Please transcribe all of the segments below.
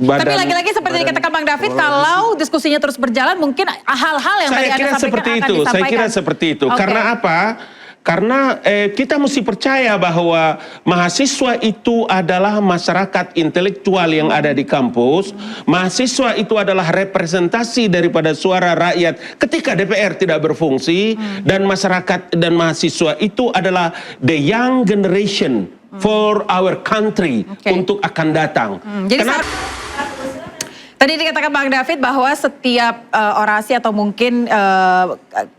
Tapi lagi-lagi seperti dikatakan Bang David, kalau diskusinya terus berjalan, mungkin hal-hal yang tadi Anda sampaikan akan disampaikan. Saya kira seperti itu. Karena apa? Karena kita mesti percaya bahwa mahasiswa itu adalah masyarakat intelektual yang ada di kampus. Mahasiswa itu adalah representasi daripada suara rakyat ketika DPR tidak berfungsi. Dan masyarakat dan mahasiswa itu adalah the young generation for our country untuk akan datang. Jadi tadi dikatakan Bang David bahwa setiap orasi atau mungkin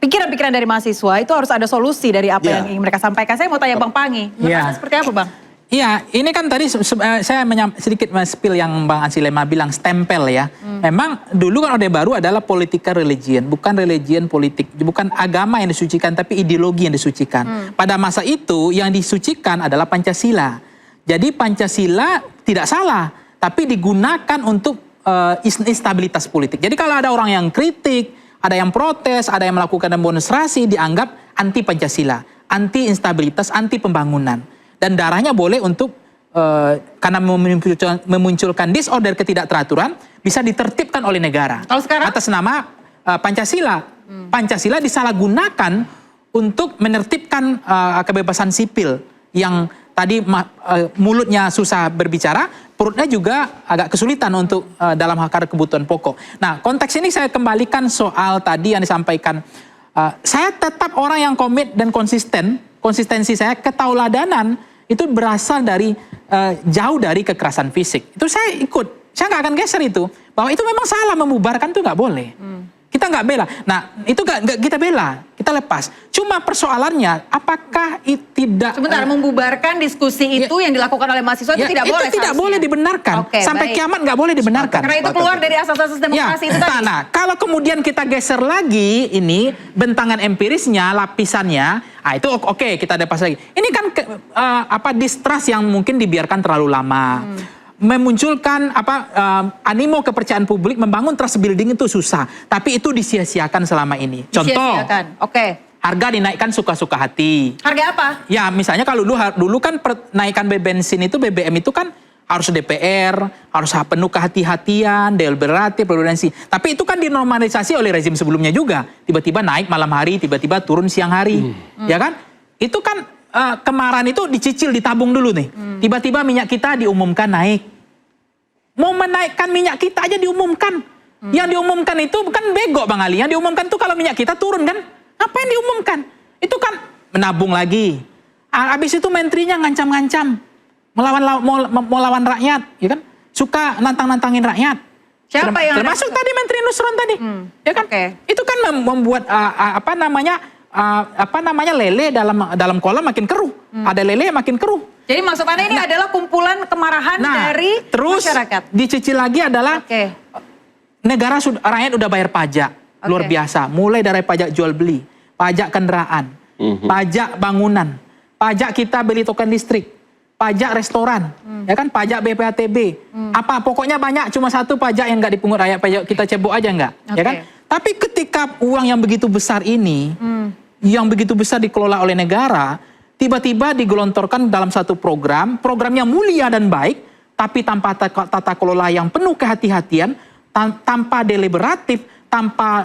pikiran-pikiran dari mahasiswa itu harus ada solusi dari apa yang ingin mereka sampaikan. Saya mau tanya Bang Pangi, seperti apa Bang? Iya, ini kan tadi saya sedikit spill yang Bang Ansilema bilang stempel ya. Memang dulu kan Orde Baru adalah political religion, bukan religion politik, bukan agama yang disucikan tapi ideologi yang disucikan. Pada masa itu yang disucikan adalah Pancasila. Jadi Pancasila tidak salah, tapi digunakan untuk instabilitas politik. Jadi kalau ada orang yang kritik, ada yang protes, ada yang melakukan demonstrasi, dianggap anti Pancasila, anti instabilitas, anti pembangunan. Dan darahnya boleh untuk karena memunculkan disorder ketidakteraturan bisa ditertibkan oleh negara. Kalau sekarang atas nama Pancasila, Pancasila disalahgunakan untuk menertibkan kebebasan sipil yang tadi mulutnya susah berbicara, perutnya juga agak kesulitan untuk dalam hal kebutuhan pokok. Nah, konteks ini saya kembalikan soal tadi yang disampaikan. Saya tetap orang yang komit dan konsisten. Konsistensi saya, ketauladanan itu berasal dari jauh dari kekerasan fisik. Itu saya ikut. Saya nggak akan geser itu. Bahwa itu memang salah, memubarkan itu nggak boleh. Kita nggak bela. Nah, itu nggak kita bela, kita lepas. Cuma persoalannya, apakah tidak... Sebentar, membubarkan diskusi itu yang dilakukan oleh mahasiswa itu tidak boleh. Itu tidak boleh dibenarkan. Sampai kiamat nggak boleh dibenarkan. Karena itu keluar dari asas-asas demokrasi itu tadi. Nah, kalau kemudian kita geser lagi ini, bentangan empirisnya, lapisannya, itu oke, kita lepas lagi. Ini kan distrust yang mungkin dibiarkan terlalu lama. Memunculkan animo kepercayaan publik, membangun trust building itu susah, tapi itu disia-siakan selama ini. Contoh, harga dinaikkan suka-suka hati. Harga apa? Ya, misalnya kalau dulu kan naikkan bensin itu, BBM itu kan harus DPR, harus penuh kehati-hatian, deliberatif, prudensi. Tapi itu kan dinormalisasi oleh rezim sebelumnya juga. Tiba-tiba naik malam hari, tiba-tiba turun siang hari, ya kan? Itu kan kemarin itu dicicil, ditabung dulu nih. Tiba-tiba minyak kita diumumkan naik. Mau menaikkan minyak kita aja diumumkan. Yang diumumkan itu bukan bego Bang Ali. Yang diumumkan itu kalau minyak kita turun kan. Apa yang diumumkan? Itu kan menabung lagi. Habis itu menterinya ngancam-ngancam. Mau lawan rakyat. Ya kan? Suka nantang-nantangin rakyat. Siapa yang termasuk tadi Menteri Nusron tadi. Ya kan? Itu kan membuat lele dalam kolam makin keruh. Ada lele makin keruh. Jadi maksud Anda ini adalah kumpulan kemarahan dari masyarakat. Dicicil lagi adalah negara rakyat udah bayar pajak luar biasa. Mulai dari pajak jual beli, pajak kendaraan, pajak bangunan, pajak kita beli token listrik, pajak restoran, ya kan, pajak BPATB. Pokoknya banyak, cuma satu pajak yang nggak dipungut rakyat, pajak kita cebok aja nggak, ya kan? Tapi ketika uang yang begitu besar ini, yang begitu besar dikelola oleh negara, tiba-tiba digelontorkan dalam satu programnya mulia dan baik, tapi tanpa tata kelola yang penuh kehati-hatian, tanpa deliberatif, tanpa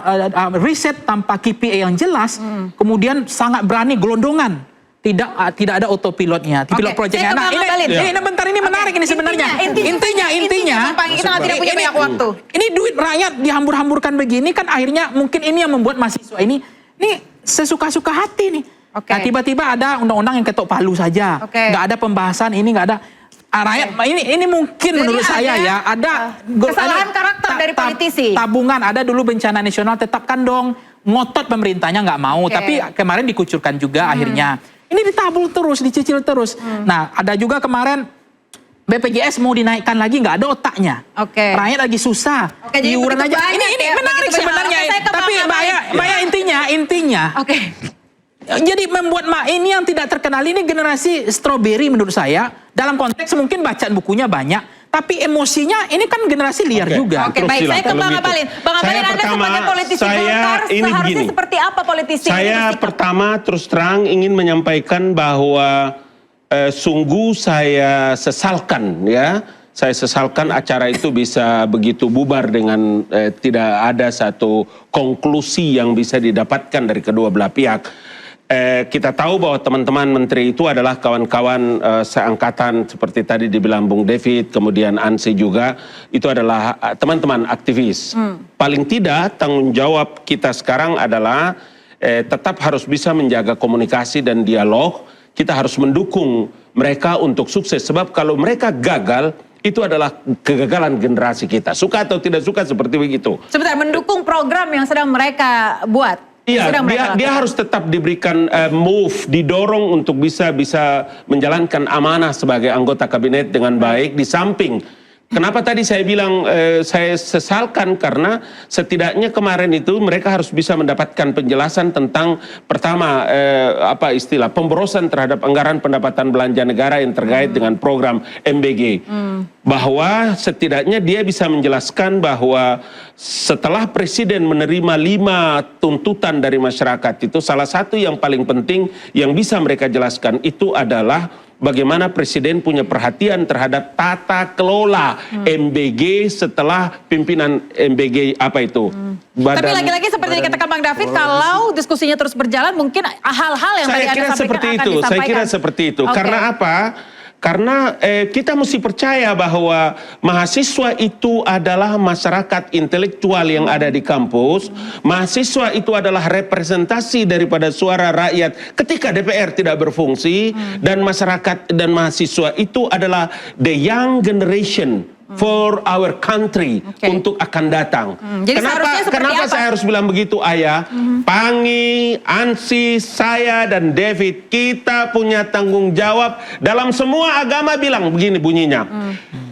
riset, tanpa KPI yang jelas, kemudian sangat berani gelondongan. Tidak ada autopilotnya, pilot projectnya. Nah, ini menarik ini sebenarnya. Intinya, kita tidak punya banyak waktu. Ini duit rakyat dihambur-hamburkan begini kan, akhirnya mungkin ini yang membuat mahasiswa ini sesuka-suka hati nih. Nah, tiba-tiba ada undang-undang yang ketok palu saja, nggak ada pembahasan, ini nggak ada rakyat. Ini mungkin menurut saya ya ada kesalahan karakter dari politisi. Tabungan ada dulu bencana nasional, tetapkan dong, ngotot pemerintahnya nggak mau, tapi kemarin dikucurkan juga akhirnya. Ini ditabung terus, dicicil terus. Nah, ada juga kemarin BPJS mau dinaikkan lagi, nggak ada otaknya. Rakyat lagi susah. Iuran aja. Ini menarik sebenarnya. Tapi Mbak intinya. Jadi membuat ini yang tidak terkenal ini generasi strawberry menurut saya. Dalam konteks mungkin bacaan bukunya banyak, tapi emosinya ini kan generasi liar juga. Baik, saya ke Bang Abalin. Bang Abalin, Anda sebagai politisi Golkar seharusnya seperti apa politisi? Saya pertama terus terang ingin menyampaikan bahwa sungguh saya sesalkan ya Saya sesalkan acara itu bisa begitu bubar dengan tidak ada satu konklusi yang bisa didapatkan dari kedua belah pihak. Kita tahu bahwa teman-teman menteri itu adalah kawan-kawan seangkatan seperti tadi dibilang Bung David, kemudian Ansi juga, itu adalah teman-teman aktivis. Paling tidak tanggung jawab kita sekarang adalah tetap harus bisa menjaga komunikasi dan dialog. Kita harus mendukung mereka untuk sukses, sebab kalau mereka gagal, itu adalah kegagalan generasi kita. Suka atau tidak suka seperti begitu. Sebentar, mendukung program yang sedang mereka buat. Iya, dia harus tetap diberikan didorong untuk bisa menjalankan amanah sebagai anggota kabinet dengan baik. Di samping, kenapa tadi saya bilang saya sesalkan karena setidaknya kemarin itu mereka harus bisa mendapatkan penjelasan tentang pertama pemborosan terhadap anggaran pendapatan belanja negara yang terkait dengan program MBG. Bahwa setidaknya dia bisa menjelaskan bahwa setelah Presiden menerima 5 tuntutan dari masyarakat itu, salah satu yang paling penting yang bisa mereka jelaskan itu adalah bagaimana Presiden punya perhatian terhadap tata kelola MBG setelah pimpinan MBG Tapi lagi-lagi seperti dikatakan Bang David, kalau diskusinya terus berjalan mungkin hal-hal yang tadi Anda sampaikan akan disampaikan. Saya kira seperti itu. Okay. Karena apa? Karena kita mesti percaya bahwa mahasiswa itu adalah masyarakat intelektual yang ada di kampus. Mahasiswa itu adalah representasi daripada suara rakyat ketika DPR tidak berfungsi. Dan masyarakat dan mahasiswa itu adalah the young generation for our country untuk akan datang. Jadi Kenapa saya harus bilang begitu, Ayah? Pangi, Ansi, saya dan David, kita punya tanggung jawab dalam semua agama bilang begini bunyinya.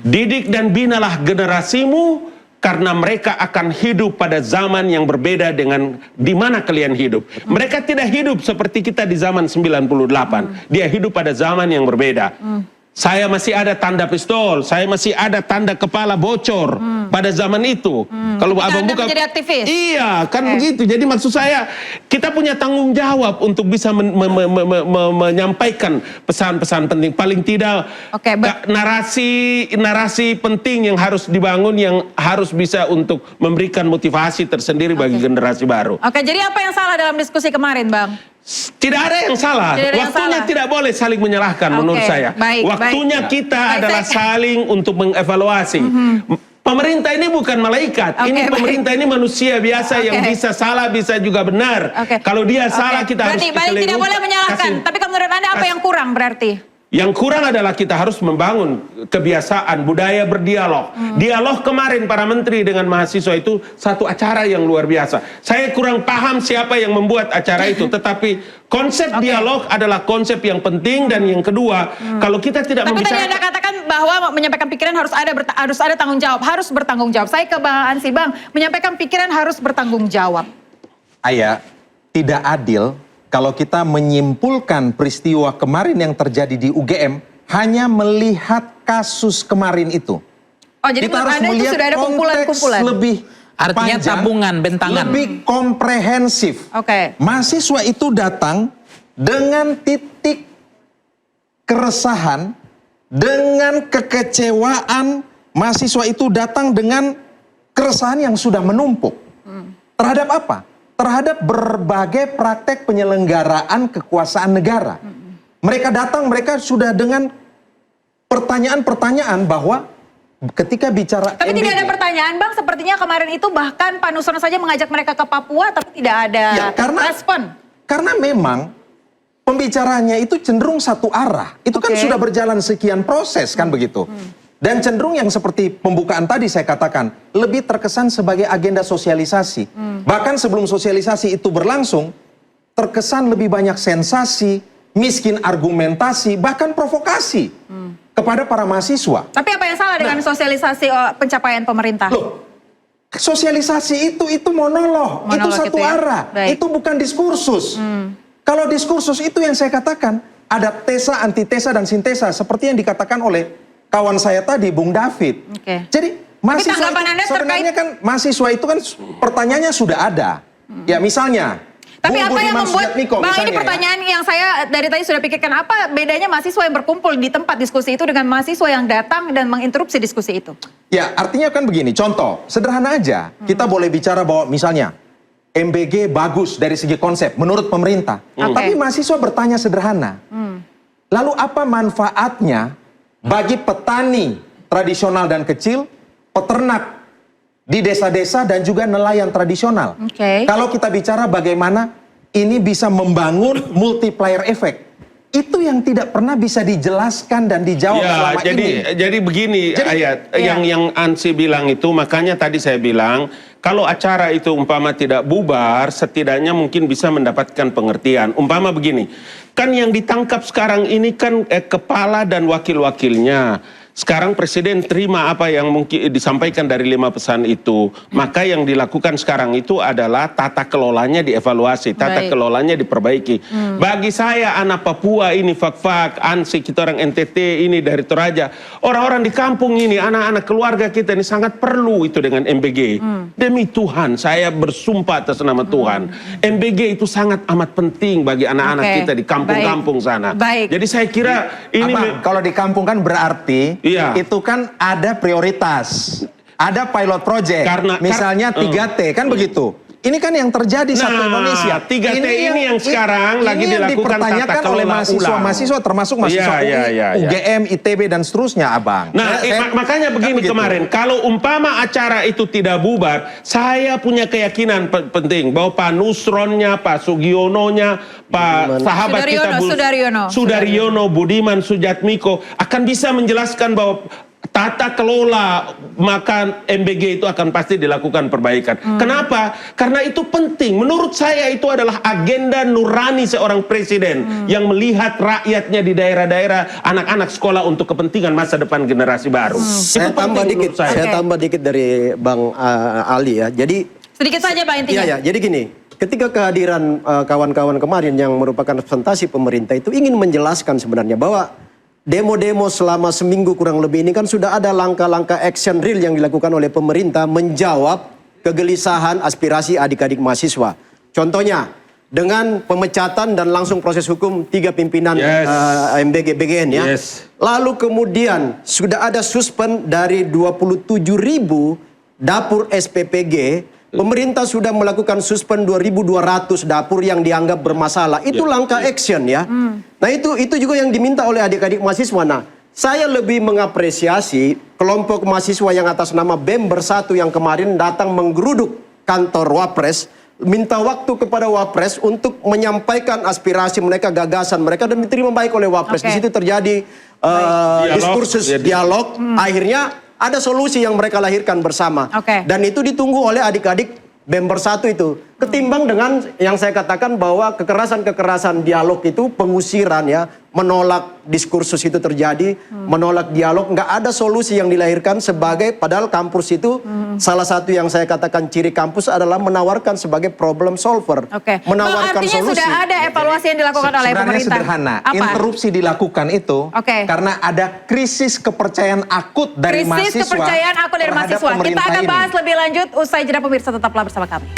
Didik dan binalah generasimu karena mereka akan hidup pada zaman yang berbeda dengan di mana kalian hidup. Mereka tidak hidup seperti kita di zaman 98. Dia hidup pada zaman yang berbeda. Saya masih ada tanda pistol, saya masih ada tanda kepala bocor pada zaman itu. Kalau Abang buka, menjadi aktivis. Iya, kan begitu. Jadi maksud saya, kita punya tanggung jawab untuk bisa menyampaikan pesan-pesan penting. Paling tidak narasi penting yang harus dibangun, yang harus bisa untuk memberikan motivasi tersendiri bagi generasi baru. Oke, jadi apa yang salah dalam diskusi kemarin, Bang? Tidak ada yang salah. Waktunya tidak boleh saling menyalahkan menurut saya. Waktunya kita adalah saling untuk mengevaluasi. Pemerintah ini bukan malaikat. Pemerintah ini manusia biasa yang bisa salah, bisa juga benar. Kalau dia salah kita harus berarti tidak boleh menyalahkan. Tapi menurut Anda apa yang kurang berarti? Yang kurang adalah kita harus membangun kebiasaan budaya berdialog. Dialog kemarin para menteri dengan mahasiswa itu satu acara yang luar biasa. Saya kurang paham siapa yang membuat acara itu, tetapi konsep dialog adalah konsep yang penting. Dan yang kedua, kalau kita tidak membicarakan... Tapi tadi Anda katakan bahwa menyampaikan pikiran harus ada tanggung jawab, harus bertanggung jawab. Saya ke Bang Ansi, Bang, menyampaikan pikiran harus bertanggung jawab. Ayah, tidak adil kalau kita menyimpulkan peristiwa kemarin yang terjadi di UGM hanya melihat kasus kemarin itu. Oh, jadi kita harus melihat sudah ada kumpulan-kumpulan. Lebih artinya panjang, tabungan, bentangan. lebih komprehensif. Mahasiswa itu datang dengan titik keresahan, dengan kekecewaan. Mahasiswa itu datang dengan keresahan yang sudah menumpuk. Terhadap apa? Terhadap berbagai praktek penyelenggaraan kekuasaan negara. Mereka datang, mereka sudah dengan pertanyaan-pertanyaan bahwa ketika bicara Tapi tidak ada pertanyaan, Bang. Sepertinya kemarin itu bahkan Pak Nusron saja mengajak mereka ke Papua, tapi tidak ada respon. Karena memang pembicaranya itu cenderung satu arah. Itu kan sudah berjalan sekian proses, kan begitu. Dan cenderung yang seperti pembukaan tadi saya katakan, lebih terkesan sebagai agenda sosialisasi. Bahkan sebelum sosialisasi itu berlangsung, terkesan lebih banyak sensasi, miskin argumentasi, bahkan provokasi kepada para mahasiswa. Tapi apa yang salah dengan sosialisasi pencapaian pemerintah? Loh, sosialisasi itu monolog, itu satu arah, itu bukan diskursus. Kalau diskursus itu yang saya katakan, ada tesa, antitesa, dan sintesa, seperti yang dikatakan oleh kawan saya tadi, Bung David. Jadi mahasiswa itu, sebenarnya kan mahasiswa itu kan pertanyaannya sudah ada. Ya misalnya, Tapi Bung apa yang Budiman membuat, Sujatmiko Bang, ini misalnya ya. pertanyaan yang saya dari tadi sudah pikirkan, apa bedanya mahasiswa yang berkumpul di tempat diskusi itu dengan mahasiswa yang datang dan menginterupsi diskusi itu? Ya, artinya kan begini, contoh, sederhana aja. Kita boleh bicara bahwa misalnya, MBG bagus dari segi konsep, menurut pemerintah. Tapi mahasiswa bertanya sederhana. Lalu apa manfaatnya bagi petani tradisional dan kecil, peternak di desa-desa dan juga nelayan tradisional? Kalau kita bicara bagaimana ini bisa membangun multiplier effect, itu yang tidak pernah bisa dijelaskan dan dijawab selama ini. Jadi begini Ayat, yang Ansi bilang itu, makanya tadi saya bilang kalau acara itu umpama tidak bubar, setidaknya mungkin bisa mendapatkan pengertian. Umpama begini, kan yang ditangkap sekarang ini kan kepala dan wakil-wakilnya. Sekarang Presiden terima apa yang mungkin disampaikan dari 5 pesan itu. Maka yang dilakukan sekarang itu adalah tata kelolanya dievaluasi, tata kelolanya diperbaiki. Bagi saya anak Papua ini, Fak-Fak, Ansi, kita orang NTT ini dari Toraja, orang-orang di kampung ini, anak-anak keluarga kita ini sangat perlu itu dengan MBG. Demi Tuhan, saya bersumpah atas nama Tuhan. MBG itu sangat amat penting bagi anak-anak kita di kampung-kampung sana. Jadi saya kira ini... Abang, kalau di kampung kan berarti itu kan ada prioritas, ada pilot project, misalnya 3T, kan begitu. Ini kan yang terjadi satu Indonesia. 3T ini yang sekarang lagi dilakukan dipertanyakan oleh mahasiswa-mahasiswa, termasuk mahasiswa UGM, ITB dan seterusnya, Abang. Nah, makanya begini kemarin, kalau umpama acara itu tidak bubar, saya punya keyakinan penting bahwa Pak Nusronnya, Pak Sugiononya, Pak sahabat kita Sudaryono, Budiman Sujatmiko akan bisa menjelaskan bahwa tata kelola maka MBG itu akan pasti dilakukan perbaikan. Kenapa? Karena itu penting. Menurut saya itu adalah agenda nurani seorang presiden yang melihat rakyatnya di daerah-daerah, anak-anak sekolah untuk kepentingan masa depan generasi baru. Saya tambah dikit dari Bang Ali ya. Jadi sedikit saja Pak intinya. Iya, jadi gini. Ketika kehadiran kawan-kawan kemarin yang merupakan representasi pemerintah itu ingin menjelaskan sebenarnya bahwa demo-demo selama seminggu kurang lebih ini kan sudah ada langkah-langkah action real yang dilakukan oleh pemerintah menjawab kegelisahan aspirasi adik-adik mahasiswa. Contohnya dengan pemecatan dan langsung proses hukum 3 pimpinan MBG BGN ya. Lalu kemudian sudah ada suspend dari 27.000 dapur SPPG. Pemerintah sudah melakukan suspend 2.200 dapur yang dianggap bermasalah. Itu langkah action ya. Nah itu juga yang diminta oleh adik-adik mahasiswa. Nah saya lebih mengapresiasi kelompok mahasiswa yang atas nama BEM Bersatu yang kemarin datang menggeruduk kantor Wapres. Minta waktu kepada Wapres untuk menyampaikan aspirasi mereka, gagasan mereka dan diterima baik oleh Wapres. Di situ terjadi diskursus dialog. Akhirnya ada solusi yang mereka lahirkan bersama. Dan itu ditunggu oleh adik-adik BEM Bersatu itu. Ketimbang dengan yang saya katakan bahwa kekerasan-kekerasan dialog itu pengusiran ya. Menolak diskursus itu terjadi. Menolak dialog. Nggak ada solusi yang dilahirkan sebagai padahal kampus itu salah satu yang saya katakan ciri kampus adalah menawarkan sebagai problem solver. Menawarkan artinya solusi. Sudah ada evaluasi yang dilakukan oleh pemerintah. Sebenarnya sederhana. Interupsi dilakukan itu karena ada krisis kepercayaan akut dari mahasiswa. Krisis kepercayaan akut dari mahasiswa. Kita akan bahas lebih lanjut usai jeda, pemirsa, tetaplah bersama kami.